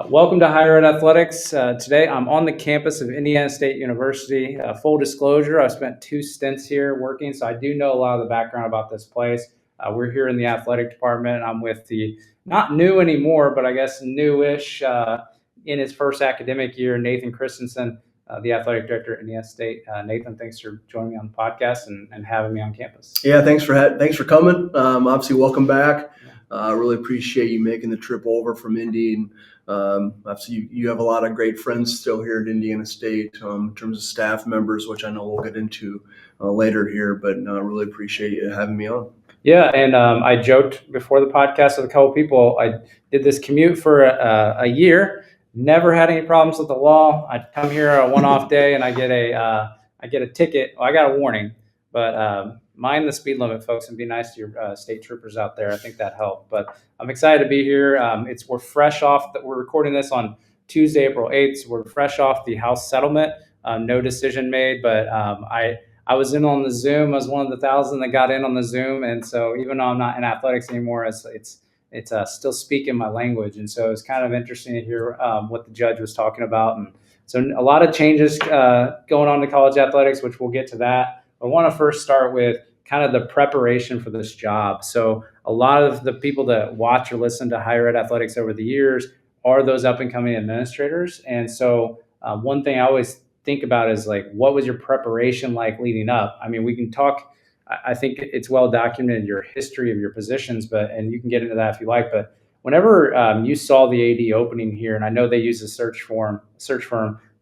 Welcome to Higher Ed Athletics. Today I'm on the campus of Indiana State University. Full disclosure, I've spent 2 stints here working, so I do know a lot of the background about this place. We're here in the athletic department. I'm with the, not new anymore, but I guess newish in his first academic year, Nathan Christensen, the athletic director at Indiana State. Nathan, thanks for joining me on the podcast and having me on campus. Yeah, thanks for coming. Obviously, welcome back. Really appreciate you making the trip over from Indy. And obviously, you have a lot of great friends still here at Indiana State in terms of staff members, which I know we'll get into later here. But really appreciate you having me on. Yeah, and I joked before the podcast with a couple people. I did this commute for a year, never had any problems with the law. I come here a one-off day and I get a ticket. Well, I got a warning, but mind the speed limit, folks, and be nice to your state troopers out there. I think that helped. But I'm excited to be here. We're fresh off that we're recording this on Tuesday, April 8th. So we're fresh off the House settlement. No decision made, but I was in on the Zoom. I was one of the 1,000 that got in on the Zoom, and so even though I'm not in athletics anymore, it's still speaking my language, and so it's kind of interesting to hear what the judge was talking about. And so a lot of changes going on to college athletics, which we'll get to that. I want to first start with kind of the preparation for this job. So a lot of the people that watch or listen to higher ed athletics over the years are those up and coming administrators, and so one thing I always think about is like, what was your preparation like leading up? I mean, we can talk, I think it's well documented, your history of your positions, and you can get into that if you like, but whenever you saw the AD opening here, and I know they use a search firm,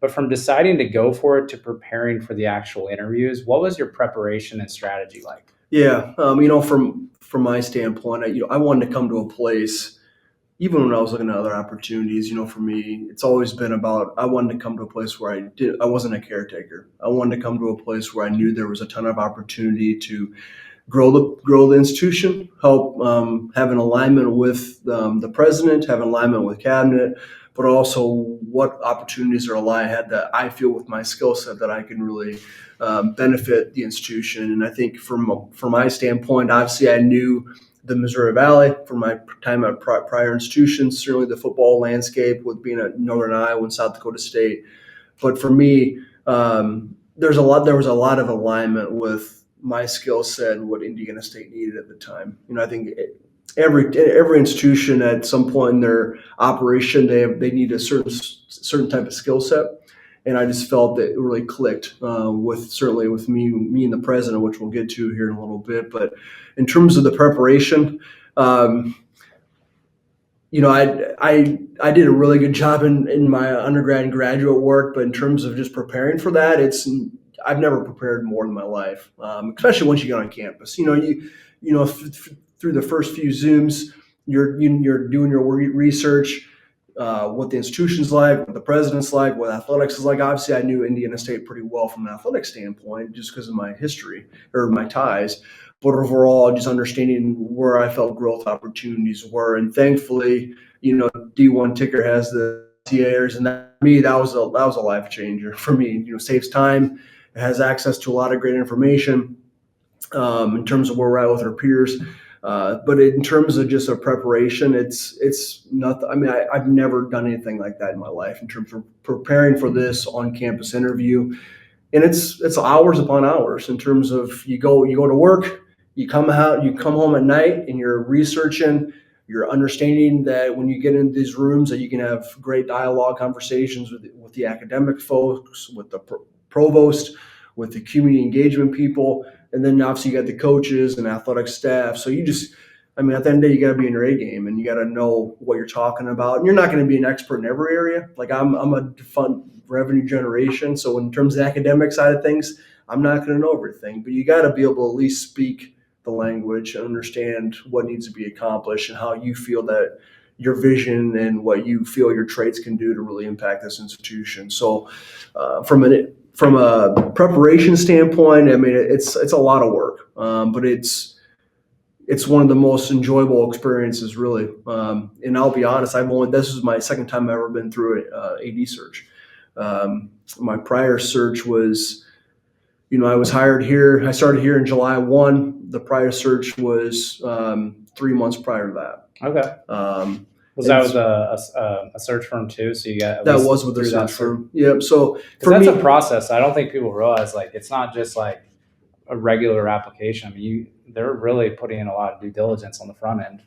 but from deciding to go for it to preparing for the actual interviews, what was your preparation and strategy like? Yeah, from my standpoint, I wanted to come to a place. Even when I was looking at other opportunities, for me, it's always been about, I wanted to come to a place where I wasn't a caretaker. I wanted to come to a place where I knew there was a ton of opportunity to grow the institution, help have an alignment with the president, have an alignment with cabinet, but also what opportunities are lie ahead that I feel with my skill set that I can really benefit the institution. And I think from my standpoint, obviously I knew the Missouri Valley from my time at prior institutions, certainly the football landscape with being at Northern Iowa and South Dakota State. But for me, there was a lot of alignment with my skill set and what Indiana State needed at the time. I think every institution at some point in their operation, they need a certain type of skill set. And I just felt that it really clicked with me and the president, which we'll get to here in a little bit. But in terms of the preparation, I did a really good job in my undergrad and graduate work. But in terms of just preparing for that, I've never prepared more in my life, especially once you get on campus. Through the first few Zooms, you're doing your research. What the institution's like, what the president's like, what athletics is like. Obviously, I knew Indiana State pretty well from an athletic standpoint just because of my history or my ties. But overall, just understanding where I felt growth opportunities were. And thankfully, D1 Ticker has the TAers, and that was a life changer for me. Saves time, it has access to a lot of great information in terms of where we're at with our peers. But in terms of just a preparation, it's nothing. I mean, I've never done anything like that in my life in terms of preparing for this on-campus interview, and it's hours upon hours. In terms of you go to work, you come home at night, and you're researching. You're understanding that when you get into these rooms, that you can have great dialogue conversations with the academic folks, with the provost, with the community engagement people. And then obviously you got the coaches and athletic staff. So at the end of the day, you got to be in your A game and you got to know what you're talking about. And you're not going to be an expert in every area. Like I'm a fund revenue generation. So in terms of the academic side of things, I'm not going to know everything, but you got to be able to at least speak the language and understand what needs to be accomplished and how you feel that your vision and what you feel your traits can do to really impact this institution. So from a preparation standpoint, I mean, it's a lot of work, but it's one of the most enjoyable experiences, really. And I'll be honest, this is my second time I've ever been through an AD search. My prior search was, I was hired here. I started here in July 1. The prior search was 3 months prior to that. Okay. Was that with a search firm too? So you got that was with a search firm. Yep. So for that's me, a process. I don't think people realize like it's not just like a regular application. I mean, they're really putting in a lot of due diligence on the front end.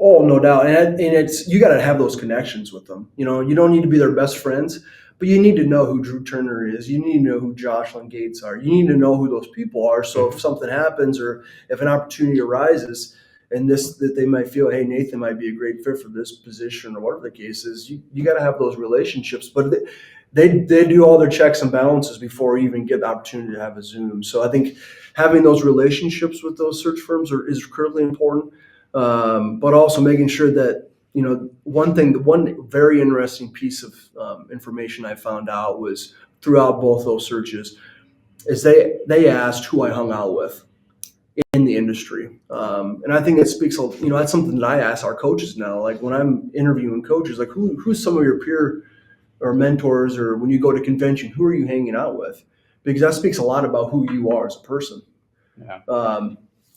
Oh, no doubt. And it's, you got to have those connections with them. You know, you don't need to be their best friends, but you need to know who Drew Turner is. You need to know who Jocelyn Gates are. You need to know who those people are. So if something happens or if an opportunity arises and that they might feel, hey, Nathan might be a great fit for this position or whatever the case is, you got to have those relationships. But they do all their checks and balances before you even get the opportunity to have a Zoom. So I think having those relationships with those search firms is critically important. But also making sure that, you know, one very interesting piece of information I found out was throughout both those searches is they asked who I hung out with in the industry. And I think it speaks, you know, that's something that I ask our coaches now. Like when I'm interviewing coaches, like who's some of your peer or mentors, or when you go to convention, who are you hanging out with? Because that speaks a lot about who you are as a person. Yeah.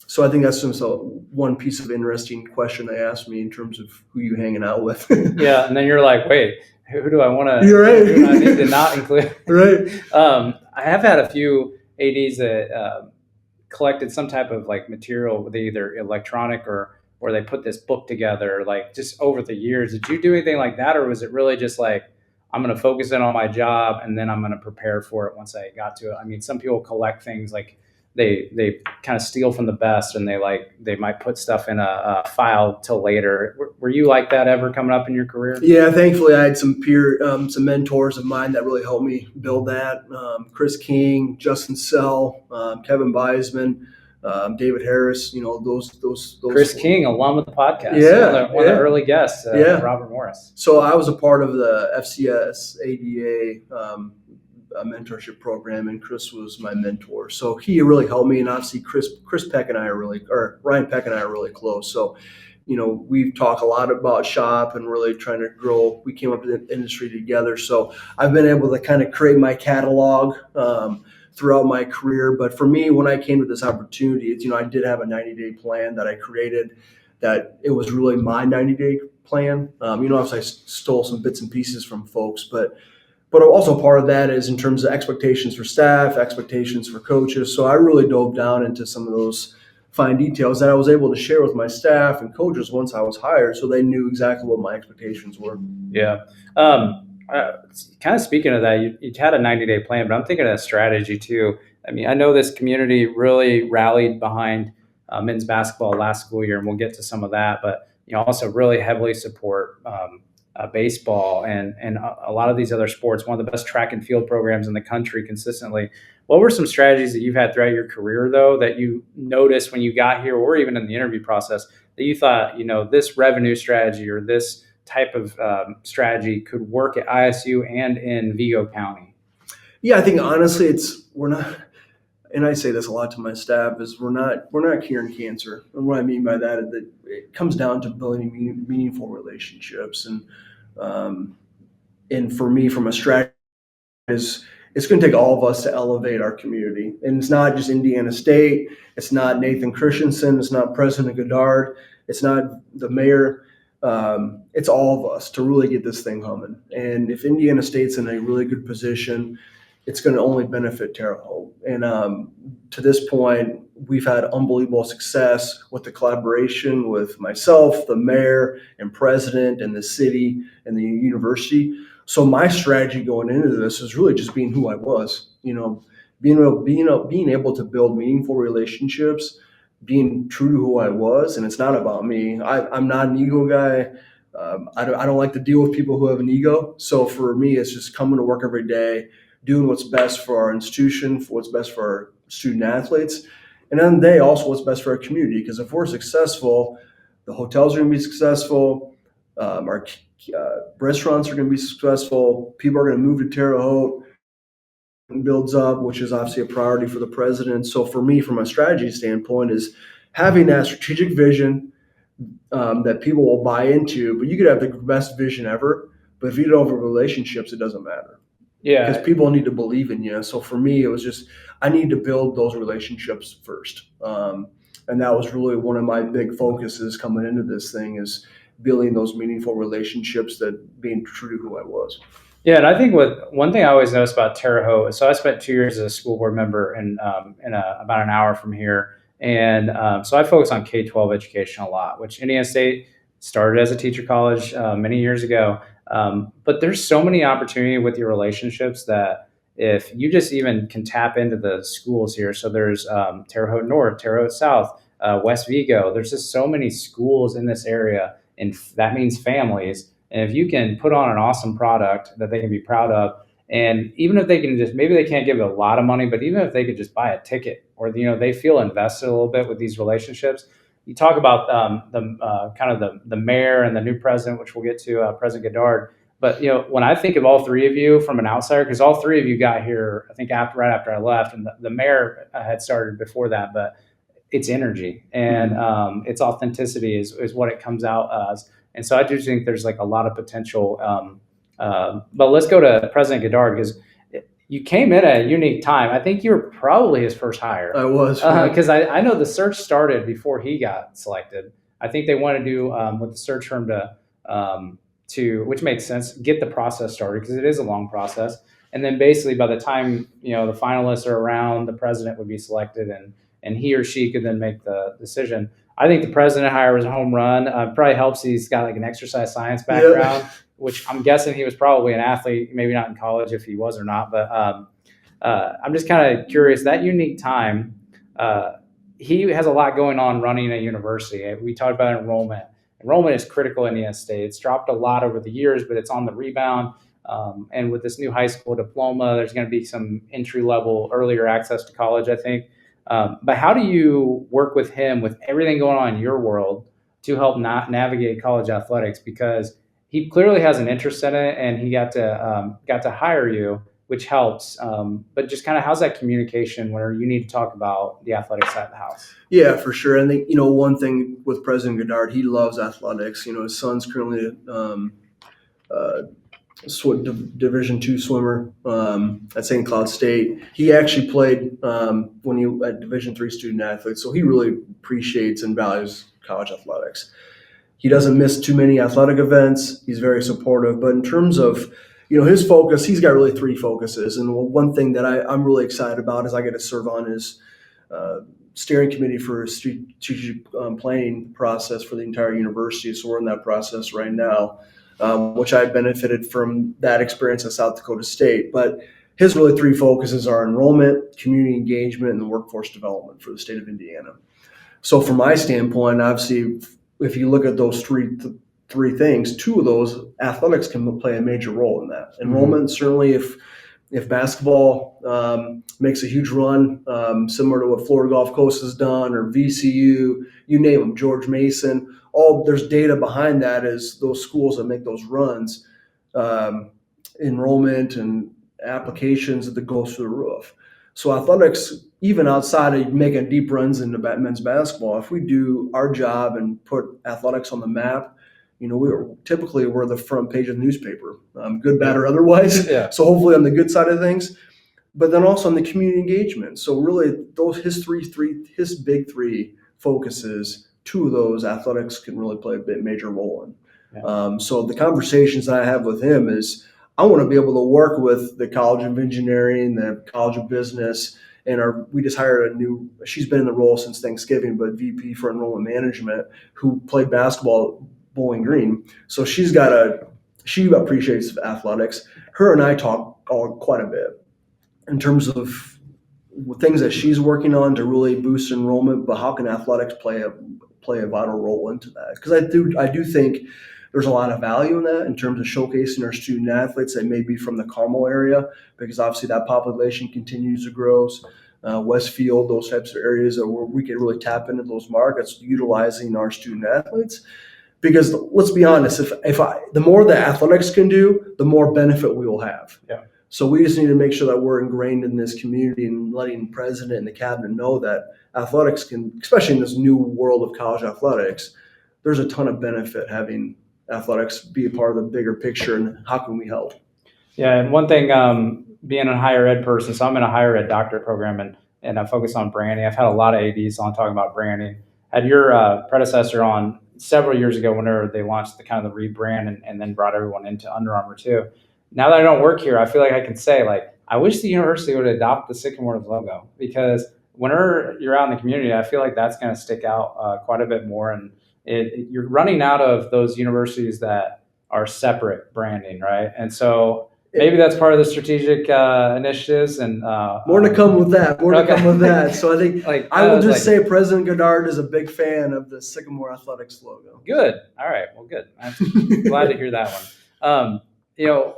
So I think that's just one piece of interesting question they asked me in terms of who you hanging out with. Yeah, and then you're like, wait, who do I want to? You're right. Who do I need to not include? Right. I have had a few ADs that collected some type of like material with either electronic or they put this book together, like just over the years. Did you do anything like that, or was it really just like I'm going to focus in on my job and then I'm going to prepare for it once I got to it? I mean, some people collect things like they kind of steal from the best, and they might put stuff in a file till later. Were you like that ever coming up in your career? Yeah, thankfully I had some some mentors of mine that really helped me build that. Chris King, Justin Sell, Kevin Beisman, David Harris. You know, those. Chris King, alum of the podcast. Yeah, one of the early guests. Robert Morris. So I was a part of the FCS ADA. A mentorship program, and Chris was my mentor. So he really helped me, and obviously Ryan Peck and I are really close. So, you know, we've talked a lot about shop and really trying to grow. We came up to the industry together. So I've been able to kind of create my catalog throughout my career. But for me, when I came to this opportunity, it's, you know, I did have a 90-day plan that I created, that it was really my 90-day plan. You know, obviously I stole some bits and pieces from folks, but also part of that is in terms of expectations for staff, expectations for coaches. So I really dove down into some of those fine details that I was able to share with my staff and coaches once I was hired, so they knew exactly what my expectations were. Yeah. Kind of speaking of that, you had a 90-day plan, but I'm thinking of strategy too. I mean, I know this community really rallied behind men's basketball last school year, and we'll get to some of that, but you know, also really heavily support baseball and a lot of these other sports, one of the best track and field programs in the country consistently. What were some strategies that you've had throughout your career, though, that you noticed when you got here or even in the interview process that you thought, you know, this revenue strategy or this type of strategy could work at ISU and in Vigo County? Yeah, I think honestly, we're not, and I say this a lot to my staff, is we're not curing cancer. And what I mean by that is that it comes down to building meaningful relationships. And for me, from a strategy, it's going to take all of us to elevate our community. And it's not just Indiana State. It's not Nathan Christensen. It's not President Godard. It's not the mayor. It's all of us to really get this thing humming. And if Indiana State's in a really good position, it's going to only benefit Terre Haute. And to this point, we've had unbelievable success with the collaboration with myself, the mayor, and president, and the city, and the university. So my strategy going into this is really just being who I was. You know, being able to build meaningful relationships, being true to who I was, and it's not about me. I'm not an ego guy. I don't like to deal with people who have an ego. So for me, it's just coming to work every day, doing what's best for our institution, for what's best for our student athletes, and then also what's best for our community. Because if we're successful, the hotels are going to be successful, our restaurants are going to be successful, people are going to move to Terre Haute, and builds up, which is obviously a priority for the president. So for me, from a strategy standpoint, is having that strategic vision that people will buy into. But you could have the best vision ever, but if you don't have relationships, it doesn't matter. Yeah, because people need to believe in you. So for me, it was just I need to build those relationships first, and that was really one of my big focuses coming into this thing. Is building those meaningful relationships, that being true to who I was. Yeah, and I think one thing I always noticed about Terre Haute. So I spent 2 years as a school board member about an hour from here, and so I focus on K-12 education a lot, which Indiana State started as a teacher college many years ago. But there's so many opportunity with your relationships that if you just even can tap into the schools here. So there's Terre Haute North, Terre Haute South, West Vigo. There's just so many schools in this area, and that means families. And if you can put on an awesome product that they can be proud of, and even if they can just, maybe they can't give a lot of money, but even if they could just buy a ticket, or they feel invested a little bit with these relationships. You talk about the mayor and the new president, which we'll get to, President Godard. But when I think of all three of you from an outsider, because all three of you got here, I think right after I left, and the mayor had started before that, but it's energy and its authenticity is what it comes out as. And so I do think there's like a lot of potential. But let's go to President Godard, because you came in at a unique time. I think you were probably his first hire. I was. Because I know the search started before he got selected. I think they want to do with the search firm to, which makes sense, get the process started, because it is a long process. And then basically by the time, the finalists are around, the president would be selected, and he or she could then make the decision. I think the president hire was a home run. Probably helps he's got like an exercise science background, which I'm guessing he was probably an athlete, maybe not in college if he was or not. But I'm just kind of curious, that unique time, he has a lot going on running a university. We talked about enrollment. Enrollment is critical in the United States. It's dropped a lot over the years, but it's on the rebound. And with this new high school diploma, there's going to be some entry level, earlier access to college, I think. But how do you work with him with everything going on in your world to help navigate college athletics? Because he clearly has an interest in it, and he got to hire you, which helps. But just kind of, how's that communication where you need to talk about the athletics at the house? Yeah, for sure. I think one thing with President Godard, he loves athletics. His son's currently Division II swimmer at St. Cloud State. He actually played when he at Division III student athlete, so he really appreciates and values college athletics. He doesn't miss too many athletic events. He's very supportive. But in terms of his focus, he's got really three focuses. And one thing that I'm really excited about is I get to serve on his steering committee for a strategic planning process for the entire university. So we're in that process right now. Which I benefited from that experience at South Dakota State. But his really three focuses are enrollment, community engagement, and the workforce development for the state of Indiana. So from my standpoint, obviously, if you look at those three things, two of those, athletics can play a major role in that. Enrollment, certainly if basketball makes a huge run, similar to what Florida Gulf Coast has done, or VCU, you name them, George Mason, there's data behind that is those schools that make those runs, enrollment and applications that go through the roof. So athletics, even outside of making deep runs into men's basketball, if we do our job and put athletics on the map, we're the front page of the newspaper, good, bad, or otherwise. Yeah. So hopefully on the good side of things, but then also on the community engagement. So really, his big three focuses, two of those athletics can really play a major role in. Yeah. So the conversations that I have with him is, I want to be able to work with the College of Engineering, the College of Business, and we just hired she's been in the role since Thanksgiving, but VP for Enrollment Management, who played basketball at Bowling Green. So she appreciates athletics. Her and I talk quite a bit in terms of things that she's working on to really boost enrollment, but how can athletics play a vital role into that? Because I do think there's a lot of value in that in terms of showcasing our student athletes that may be from the Carmel area, because obviously that population continues to grow. Westfield, those types of areas where we can really tap into those markets utilizing our student athletes. Because let's be honest, the more the athletics can do, the more benefit we will have. Yeah. So we just need to make sure that we're ingrained in this community and letting the president and the cabinet know that athletics can, especially in this new world of college athletics, there's a ton of benefit having athletics be a part of the bigger picture, and how can we help? Yeah, and one thing, being a higher ed person, so I'm in a higher ed doctorate program, and I focus on branding. I've had a lot of ADs on talking about branding. Had your predecessor on several years ago, whenever they launched the kind of the rebrand and then brought everyone into Under Armour too. Now that I don't work here, I feel like I can say, like, I wish the university would adopt the Sycamore logo, because whenever you're out in the community, I feel like that's going to stick out quite a bit more. And you're running out of those universities that are separate branding, right? And so maybe that's part of the strategic initiatives, and more to come with that. More to Okay. come with that. So I think like I will was just like, say President Godard is a big fan of the Sycamore Athletics logo. good. All right. Well, good. I'm glad to hear that one.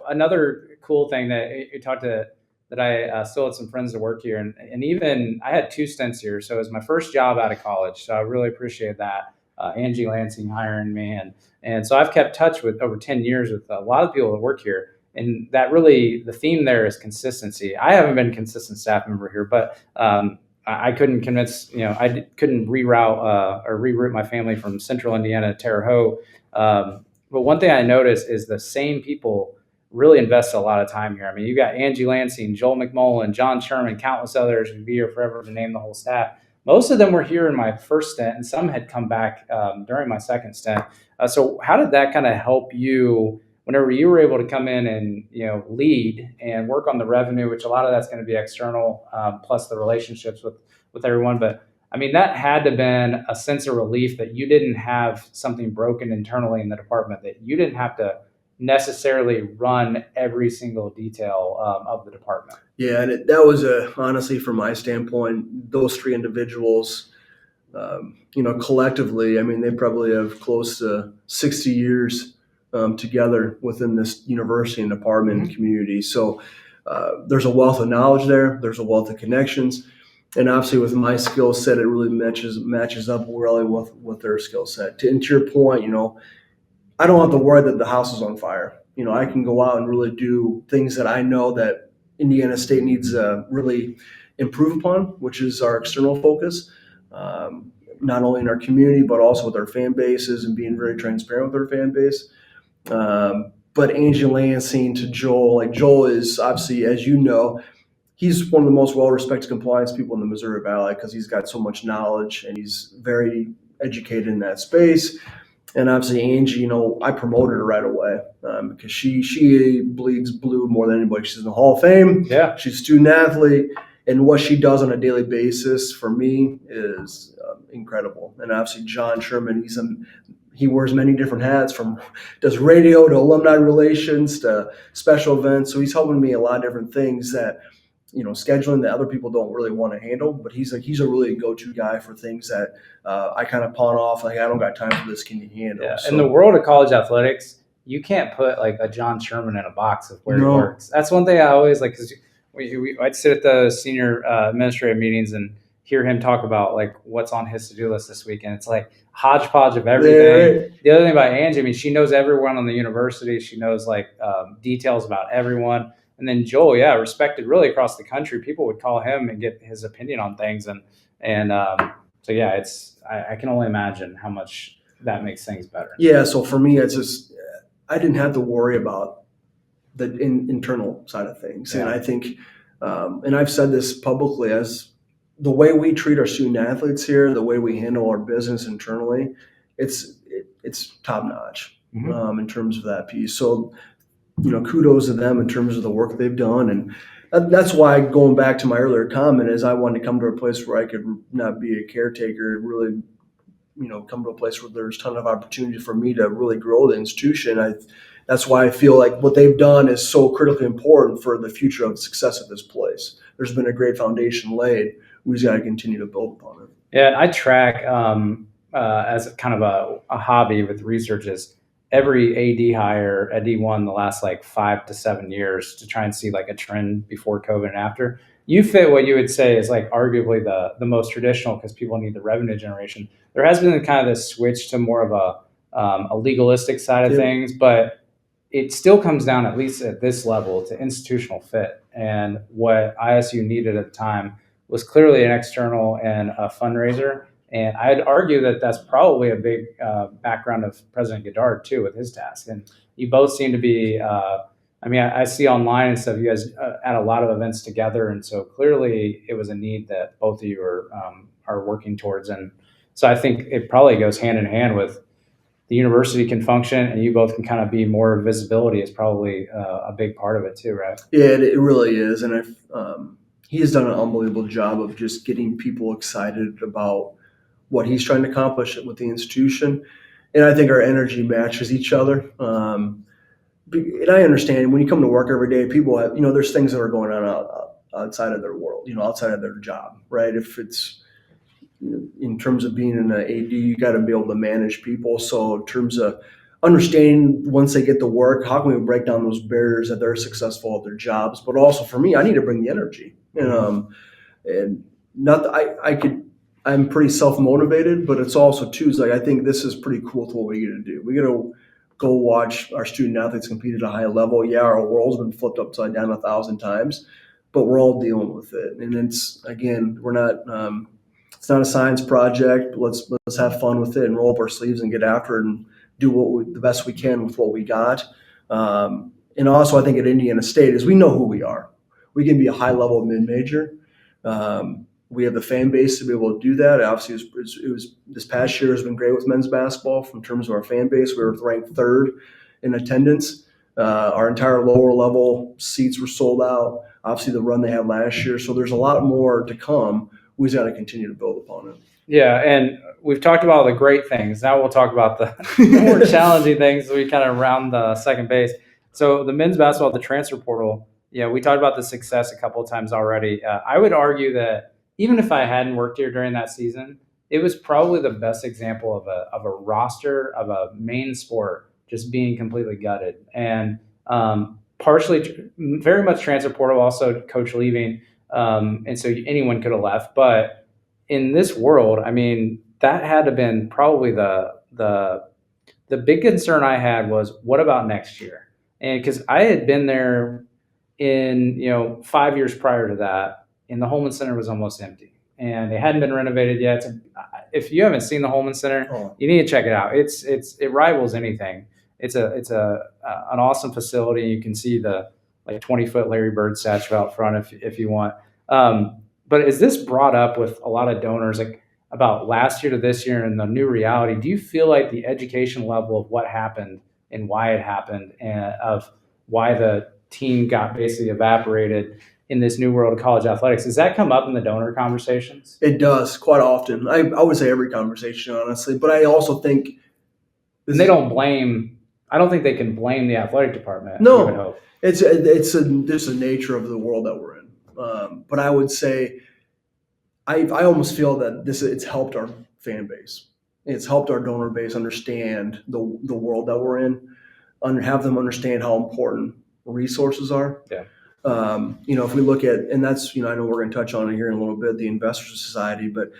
Another cool thing that you talked to, that I still had some friends that work here, and even I had 2 stints here, so it was my first job out of college. So I really appreciate that. Angie Lansing hiring me, and so I've kept touch with over 10 years with a lot of people that work here, and that really the theme there is consistency. I haven't been a consistent staff member here, but I couldn't convince, couldn't reroute my family from central Indiana to Terre Haute. But one thing I noticed is the same people really invest a lot of time here. I mean, you got Angie Lansing, Joel McMullen, John Sherman, countless others who'd be here forever to name the whole staff. Most of them were here in my first stint, and some had come back during my second stint. So how did that kind of help you whenever you were able to come in and lead and work on the revenue, which a lot of that's going to be external, plus the relationships with everyone. But I mean, that had to have been a sense of relief that you didn't have something broken internally in the department, that you didn't have to necessarily run every single detail of the department. Yeah, and that was honestly, from my standpoint, those 3 individuals, collectively, I mean, they probably have close to 60 years together within this university and department and community. So there's a wealth of knowledge there. There's a wealth of connections. And obviously with my skill set, it really matches up really with their skill set. And to your point, I don't have to worry that the house is on fire. I can go out and really do things that I know that Indiana State needs to really improve upon, which is our external focus, not only in our community, but also with our fan bases and being very transparent with our fan base. But Angie Lansing to Joel, like Joel is obviously, as you know, he's one of the most well-respected compliance people in the Missouri Valley because he's got so much knowledge and he's very educated in that space. And obviously Angie, I promoted her right away because she bleeds blue more than anybody. She's in the Hall of Fame. Yeah. She's a student athlete. And what she does on a daily basis for me is incredible. And obviously John Sherman, he wears many different hats, from does radio to alumni relations to special events. So he's helping me a lot of different things that, scheduling that other people don't really want to handle. But he's a really go-to guy for things that I kind of pawn off. Like, I don't got time for this. Can you handle? Yeah. So, in the world of college athletics, you can't put like a John Sherman in a box of where he works. That's one thing I always like, because I'd sit at the senior administrative meetings and hear him talk about like what's on his to-do list this week, and it's like hodgepodge of everything. Right. The other thing about Angie, I mean, she knows everyone on the university. She knows like details about everyone. And then Joel, respected really across the country. People would call him and get his opinion on things, so yeah, I can only imagine how much that makes things better. Yeah. So for me, it's just I didn't have to worry about the internal side of things, and I think, and I've said this publicly, as the way we treat our student athletes here, the way we handle our business internally, it's top notch in terms of that piece. So, kudos to them in terms of the work they've done. And that's why, going back to my earlier comment, is I wanted to come to a place where I could not be a caretaker, really, come to a place where there's a ton of opportunity for me to really grow the institution. That's why I feel like what they've done is so critically important for the future of the success of this place. There's been a great foundation laid. We just got to continue to build upon it. Yeah, and I track as kind of a hobby with research is every AD hire at D1 the last like 5 to 7 years to try and see like a trend before COVID and after. You fit what you would say is like arguably the most traditional, because people need the revenue generation. There has been kind of this switch to more of a legalistic side of things, but it still comes down, at least at this level, to institutional fit. And what ISU needed at the time was clearly an external and a fundraiser. And I'd argue that that's probably a big background of President Godard too, with his task. And you both seem to be, I see online and stuff, you guys at a lot of events together. And so clearly it was a need that both of you are working towards. And so I think it probably goes hand in hand with the university can function and you both can kind of be more visibility is probably a big part of it too, right? Yeah, it really is. And he has done an unbelievable job of just getting people excited about what he's trying to accomplish with the institution. And I think our energy matches each other. And I understand when you come to work every day, people have, there's things that are going on outside of their world, outside of their job, right? If it's in terms of being an AD, you got to be able to manage people. So in terms of understanding once they get to work, how can we break down those barriers that they're successful at their jobs? But also for me, I need to bring the energy. And not that I'm pretty self-motivated, but it's also too, is like, I think this is pretty cool to what we get to do. We get to go watch our student athletes compete at a high level. Yeah, our world's been flipped upside down 1,000 times, but we're all dealing with it. And it's, again, we're not, it's not a science project. Let's have fun with it and roll up our sleeves and get after it and do the best we can with what we got. And also, I think at Indiana State is we know who we are. We can be a high-level mid-major. We have the fan base to be able to do that. Obviously, it was this past year has been great with men's basketball in terms of our fan base. We were ranked 3rd in attendance. Our entire lower level seats were sold out. Obviously, the run they had last year. So there's a lot more to come. We just got to continue to build upon it. Yeah, and we've talked about all the great things. Now we'll talk about the more challenging things. We kind of round the second base. So the men's basketball, the transfer portal. Yeah, we talked about the success a couple of times already. I would argue that even if I hadn't worked here during that season, it was probably the best example of a roster of a main sport just being completely gutted. And partially, very much transfer portal, also coach leaving. And so anyone could have left. But in this world, I mean, that had to have been probably the big concern I had was, what about next year? And because I had been there in 5 years prior to that, and the Holman Center was almost empty, and it hadn't been renovated yet. If you haven't seen the Holman Center, you need to check it out. It rivals anything. It's an awesome facility. You can see the 20-foot Larry Bird statue out front if you want. But is this brought up with a lot of donors about last year to this year and the new reality? Do you feel like the education level of what happened and why it happened, and of why the team got basically evaporated in this new world of college athletics, does that come up in the donor conversations? It does quite often. I would say every conversation, honestly. But I also think they don't blame. I don't think they can blame the athletic department. No, it's just the nature of the world that we're in. But I would say, I almost feel that it's helped our fan base. It's helped our donor base understand the world that we're in, have them understand how important resources are. Yeah. If we look at, and that's, I know we're going to touch on it here in a little bit, the Investors Society, but,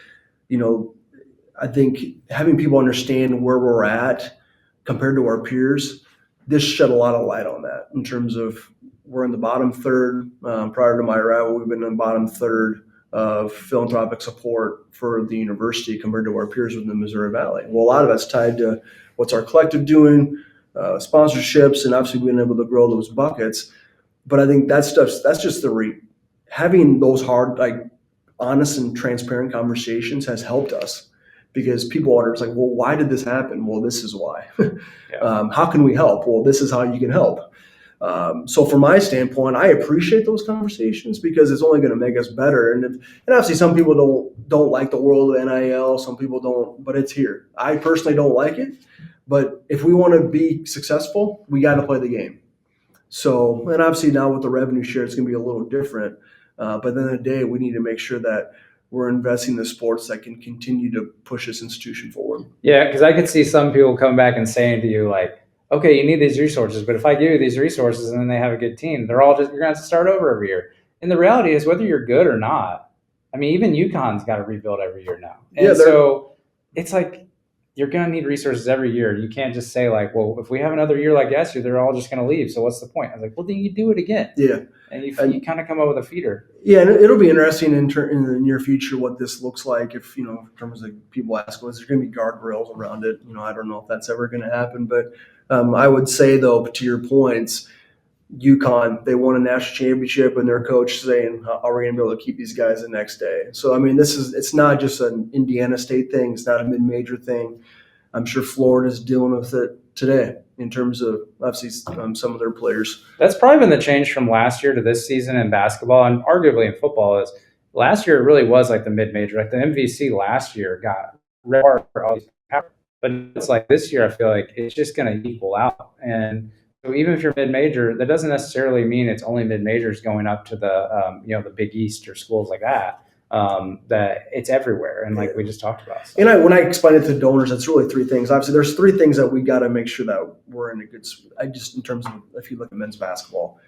I think having people understand where we're at compared to our peers, this shed a lot of light on that in terms of we're in the bottom third. Prior to my arrival, we've been in the bottom third of philanthropic support for the university compared to our peers within the Missouri Valley. Well, a lot of that's tied to what's our collective doing, sponsorships, and obviously being able to grow those buckets. But I think that's just having those hard, honest and transparent conversations has helped us, because people are well, why did this happen? Well, this is why. Yeah. How can we help? Well, this is how you can help. So from my standpoint, I appreciate those conversations because it's only going to make us better. And obviously some people don't like the world of NIL. Some people don't, but it's here. I personally don't like it, but if we want to be successful, we got to play the game. So, and obviously now with the revenue share, it's going to be a little different. But at the end of the day, we need to make sure that we're investing in the sports that can continue to push this institution forward. Yeah, because I could see some people come back and saying to you, okay, you need these resources, but if I give you these resources and then they have a good team, you're going to have to start over every year. And the reality is, whether you're good or not, I mean, even UConn's got to rebuild every year now. And so it's you're going to need resources every year. You can't just say well, if we have another year like last year, they're all just going to leave. So what's the point? I was well, then you do it again. Yeah. And you kind of come up with a feeder. Yeah, and it'll be interesting in the near future what this looks like. If in terms of people ask, is there going to be guardrails around it? I don't know if that's ever going to happen. But I would say, though, to your points, UConn, they won a national championship, and their coach saying, "How are we going to be able to keep these guys the next day?" So I mean, it's not just an Indiana State thing. It's not a mid-major thing. I'm sure Florida's dealing with it today in terms of obviously some of their players. That's probably been the change from last year to this season in basketball, and arguably in football. Is last year it really was like the mid-major, like the MVC last year got red for all these power, but it's like this year I feel like it's just going to equal out. And so even if you're mid-major, that doesn't necessarily mean it's only mid-majors going up to the the Big East or schools like that. That it's everywhere, and like we just talked about. So. And when I explain it to donors, it's really three things. Obviously, there's three things that we got to make sure that we're in a good. In terms of if you look at men's basketball,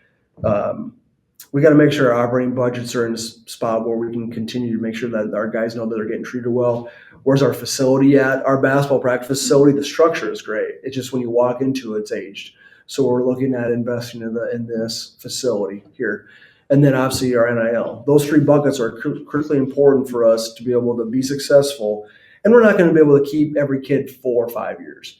we got to make sure our operating budgets are in a spot where we can continue to make sure that our guys know that they're getting treated well. Where's our facility at? Our basketball practice facility, the structure is great. It's just when you walk into it, it's aged. So we're looking at investing in this facility here. And then obviously our NIL. Those three buckets are critically important for us to be able to be successful. And we're not going to be able to keep every kid 4 or 5 years.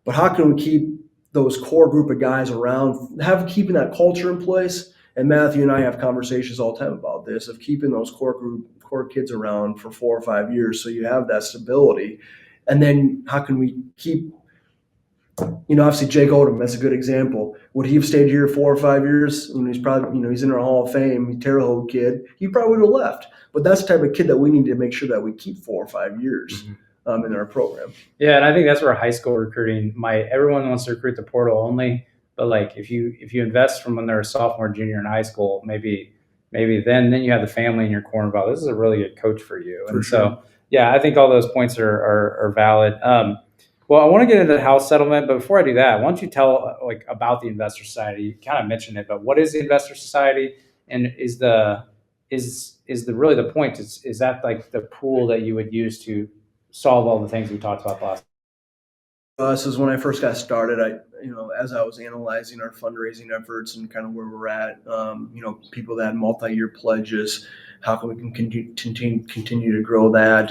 But how can we keep those core group of guys around, keeping that culture in place? And Matthew and I have conversations all the time about this, of keeping those core kids around for 4 or 5 years so you have that stability. And then how can we keep, obviously Jake Odom, that's a good example. Would he have stayed here 4 or 5 years? He's probably, he's in our Hall of Fame, Terre Haute kid. He probably would have left. But that's the type of kid that we need to make sure that we keep 4 or 5 years in our program. Yeah, and I think that's where high school recruiting everyone wants to recruit the portal only. But like if you invest from when they're a sophomore, junior in high school, maybe then you have the family in your corner about this is a really good coach for you. And so yeah, I think all those points are valid. Well, I want to get into the House settlement, but before I do that, why don't you tell about the Investor Society? You kind of mentioned it, but what is the Investor Society, and is really the point? Is that like the pool that you would use to solve all the things we talked about last? This is when I first got started. As I was analyzing our fundraising efforts and kind of where we're at, people that had multi-year pledges, how can we continue to grow that?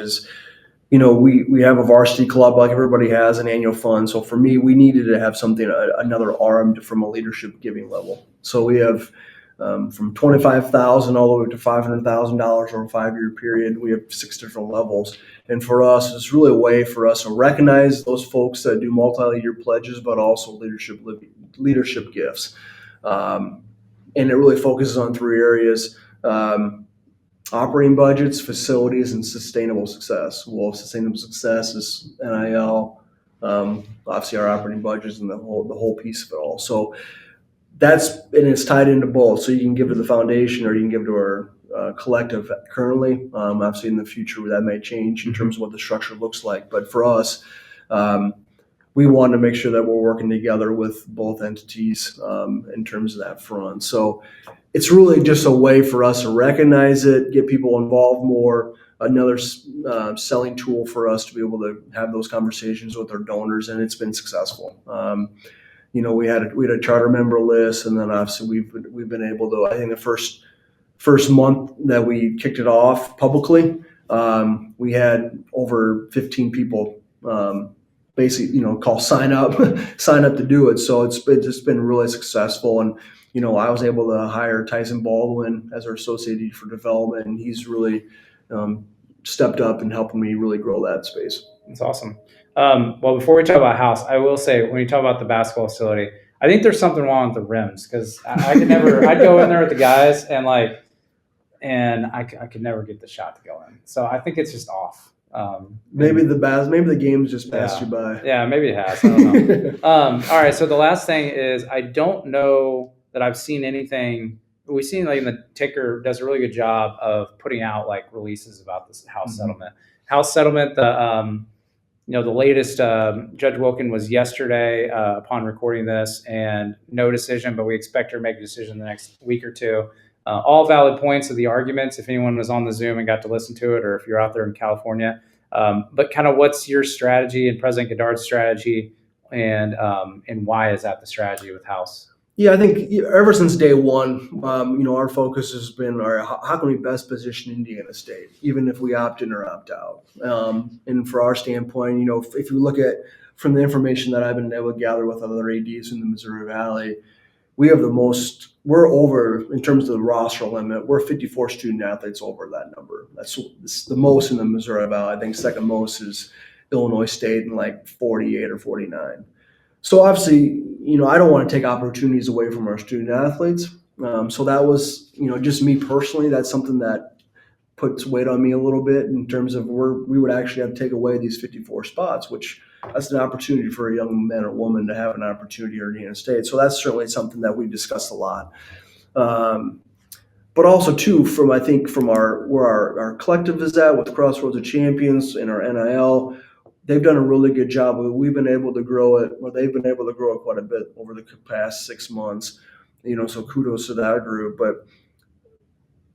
We have a varsity club like everybody has, an annual fund. So for me, we needed to have another arm from a leadership giving level. So we have from $25,000 all the way to $500,000 over a 5-year period. We have 6 different levels. And for us, it's really a way for us to recognize those folks that do multi-year pledges, but also leadership gifts. And it really focuses on 3 areas. Operating budgets, facilities, and sustainable success. Well, sustainable success is NIL, obviously our operating budgets, and the whole piece of it all. So it's tied into both. So you can give to the foundation, or you can give to our collective currently. Obviously, in the future, that may change in terms of what the structure looks like. But for us, we want to make sure that we're working together with both entities in terms of that front. So it's really just a way for us to recognize it, get people involved more, another selling tool for us to be able to have those conversations with our donors, and it's been successful. We had a charter member list, and then obviously we've been able to. I think the first month that we kicked it off publicly, we had over 15 people basically call sign up to do it. So it's been really successful. And I was able to hire Tyson Baldwin as our associate dean for development, and he's really stepped up and helping me really grow that space. That's awesome. Well, before we talk about House, I will say when you talk about the basketball facility, I think there's something wrong with the rims, because I could never. I'd go in there with the guys and I could never get the shot to go in. So I think it's just off. Maybe the game's just passed you by. Yeah, maybe it has. I don't know. All right. So the last thing is, I don't know that I've seen anything. We've seen the Ticker does a really good job of putting out releases about this House settlement. House settlement. The latest Judge Wilkin was yesterday upon recording this, and no decision, but we expect her to make a decision in the next week or two. All valid points of the arguments, if anyone was on the Zoom and got to listen to it, or if you're out there in California. But kind of what's your strategy and President Godard's strategy, and why is that the strategy with House? Yeah, I think ever since day one, our focus has been, how can we best position Indiana State, even if we opt in or opt out? And for our standpoint, if you look at from the information that I've been able to gather with other ADs in the Missouri Valley, we're over, in terms of the roster limit, we're 54 student athletes over that number. That's the most in the Missouri Valley. I think second most is Illinois State in like 48 or 49. So obviously, I don't want to take opportunities away from our student athletes. So that was, just me personally, that's something that puts weight on me a little bit in terms of where we would actually have to take away these 54 spots, which that's an opportunity for a young man or woman to have an opportunity here at Indiana State. So that's certainly something that we discussed a lot. But also too, from where our collective is at with Crossroads of Champions and our NIL, they've done a really good job. We've been able to grow it, or they've been able to grow it quite a bit over the past 6 months. So kudos to that group. But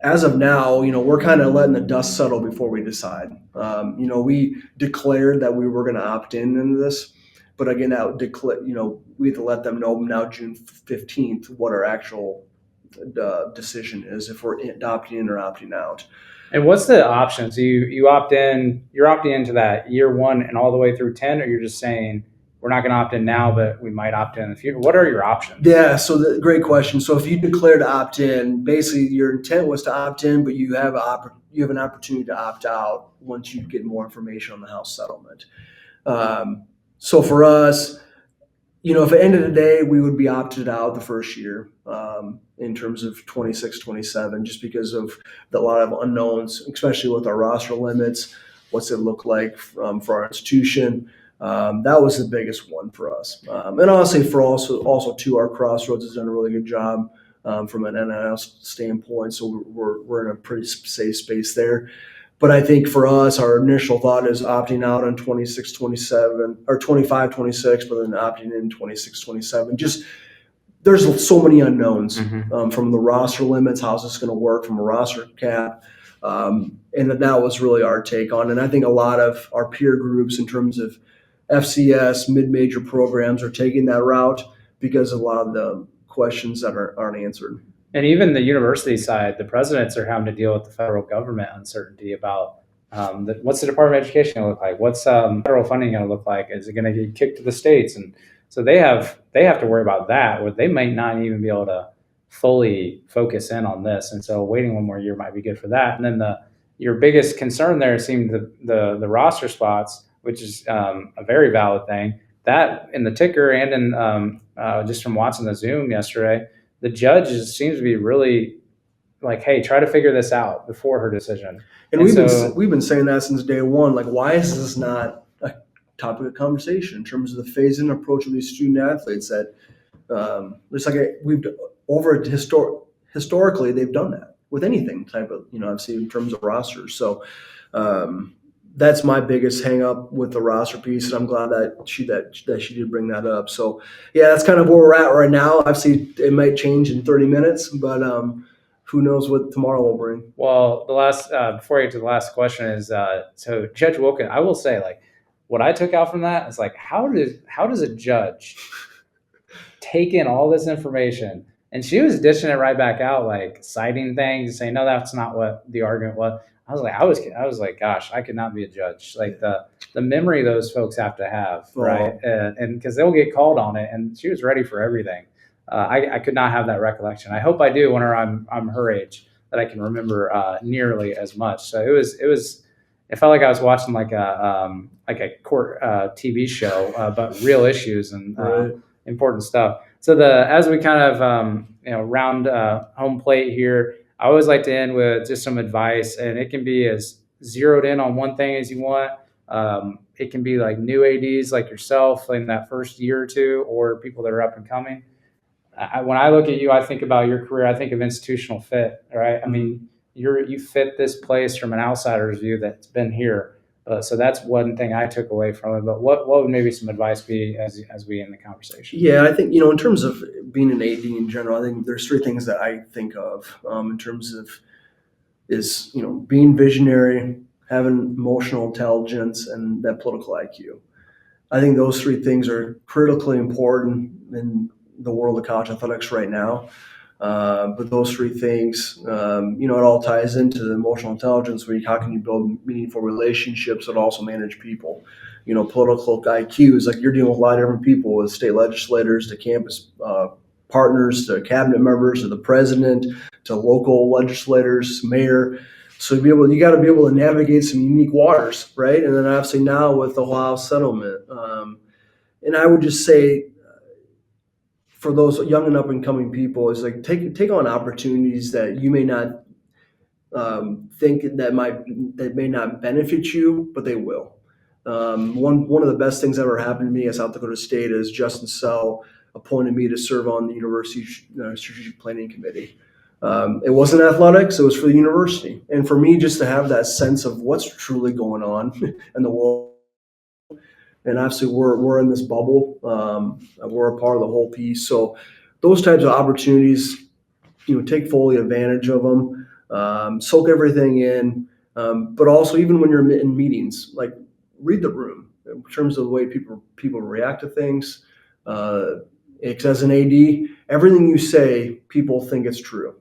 as of now, we're kind of letting the dust settle before we decide. We declared that we were going to opt into this, but again, we have to let them know now, June 15th, what our actual decision is, if we're opting in or opting out. And what's the options? You opt in, you're opting into that year 1 and all the way through 10, or you're just saying we're not going to opt in now, but we might opt in the future? What are your options? Yeah, so great question. So if you declare to opt in, basically your intent was to opt in, but you have an opportunity to opt out once you get more information on the House settlement. So for us, if at the end of the day, we would be opted out the first year in terms of 26, 27, just because of a lot of unknowns, especially with our roster limits. What's it look like for our institution? That was the biggest one for us. And honestly, for also too, our Crossroads has done a really good job from an NIL standpoint. So we're in a pretty safe space there. But I think for us, our initial thought is opting out on 26, 27, or 25, 26, but then opting in 26, 27. Just there's so many unknowns from the roster limits. How's this going to work from a roster cap? And that was really our take on it. And I think a lot of our peer groups in terms of FCS, mid-major programs are taking that route because of a lot of the questions that aren't answered. And even the university side, the presidents are having to deal with the federal government uncertainty about what's the Department of Education going to look like? What's federal funding going to look like? Is it going to get kicked to the states? And so they have to worry about that, where they might not even be able to fully focus in on this. And so waiting one more year might be good for that. And then your biggest concern there seemed the roster spots, which is a very valid thing. That in the ticker and in just from watching the Zoom yesterday, the judge seems to be really like, hey, try to figure this out before her decision. And we've been saying that since day one. Like, why is this not a topic of conversation in terms of the phase-in approach of these student athletes? That it's like historically they've done that with anything type of I've seen in terms of rosters. So that's my biggest hang up with the roster piece, and I'm glad that she did bring that up. So yeah, that's kind of where we're at right now. Obviously, it might change in 30 minutes, but who knows what tomorrow will bring. Well, the last before I get to the last question is so Judge Wilkin. I will say, like, what I took out from that is like, how does a judge take in all this information? And she was dishing it right back out, like citing things, saying, no, that's not what the argument was. I was like, gosh, I could not be a judge. Like the memory those folks have to have, right? And because they'll get called on it, and she was ready for everything. I could not have that recollection. I hope I do when I'm her age, that I can remember nearly as much. So it felt like I was watching like a court TV show, but real issues and important stuff. So as we kind of round home plate here, I always like to end with just some advice, and it can be as zeroed in on one thing as you want. It can be like new ADs like yourself in that first year or two, or people that are up and coming. When I look at you, I think about your career. I think of institutional fit, right? I mean, you fit this place from an outsider's view that's been here. So that's one thing I took away from it. But what would maybe some advice be as we end the conversation? Yeah, I think, in terms of being an AD in general, I think there's three things that I think of in terms of is, being visionary, having emotional intelligence, and that political IQ. I think those three things are critically important in the world of college athletics right now. But those three things, it all ties into the emotional intelligence. How can you build meaningful relationships and also manage people? Political IQ is like you're dealing with a lot of different people, with state legislators to campus partners to cabinet members to the president to local legislators, mayor. So you got to be able to navigate some unique waters, right? And then obviously now with the Ohio settlement, and I would just say for those young and up and coming people is like take on opportunities that you may not think that may not benefit you, but they will. One of the best things that ever happened to me at South Dakota State is Justin Sell appointed me to serve on the university strategic planning committee. It wasn't athletics; it was for the university, and for me just to have that sense of what's truly going on in the world. And obviously, we're in this bubble. We're a part of the whole piece. So those types of opportunities, take fully advantage of them, soak everything in. But also, even when you're in meetings, like read the room in terms of the way people react to things. As an AD, everything you say, people think it's true.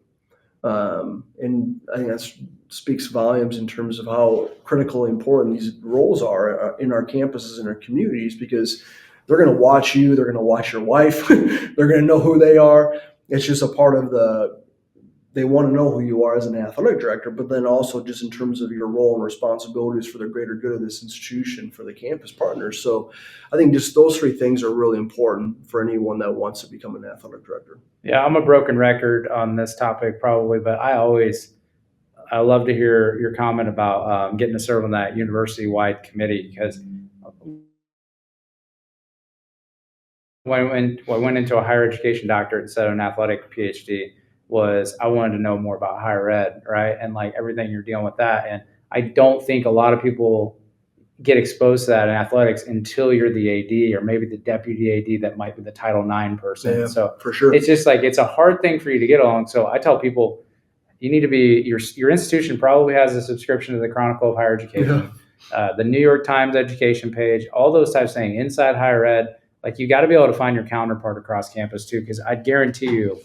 And I think that speaks volumes in terms of how critically important these roles are in our campuses and our communities, because they're going to watch you, they're going to watch your wife, they're going to know who they are. It's just a part of they want to know who you are as an athletic director, but then also just in terms of your role and responsibilities for the greater good of this institution, for the campus partners. So I think just those three things are really important for anyone that wants to become an athletic director. Yeah, I'm a broken record on this topic probably, but I love to hear your comment about getting to serve on that university-wide committee, because when I went into a higher education doctorate instead of an athletic PhD, was I wanted to know more about higher ed, right? And like everything you're dealing with that. And I don't think a lot of people get exposed to that in athletics until you're the AD or maybe the deputy AD that might be the Title IX person. Yeah, so for sure. It's just like, it's a hard thing for you to get along. So I tell people, you need to be, your institution probably has a subscription to the Chronicle of Higher Education, the New York Times education page, all those types of things, Inside Higher Ed. Like, you got to be able to find your counterpart across campus too, because I guarantee you,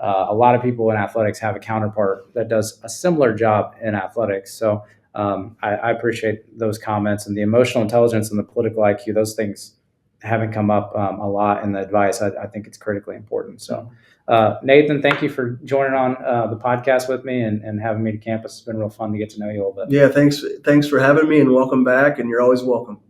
a lot of people in athletics have a counterpart that does a similar job in athletics. So I appreciate those comments, and the emotional intelligence and the political IQ. Those things haven't come up a lot in the advice. I think it's critically important. So Nathan, thank you for joining on the podcast with me and having me to campus. It's been real fun to get to know you a little bit. Yeah, thanks for having me, and welcome back. And you're always welcome.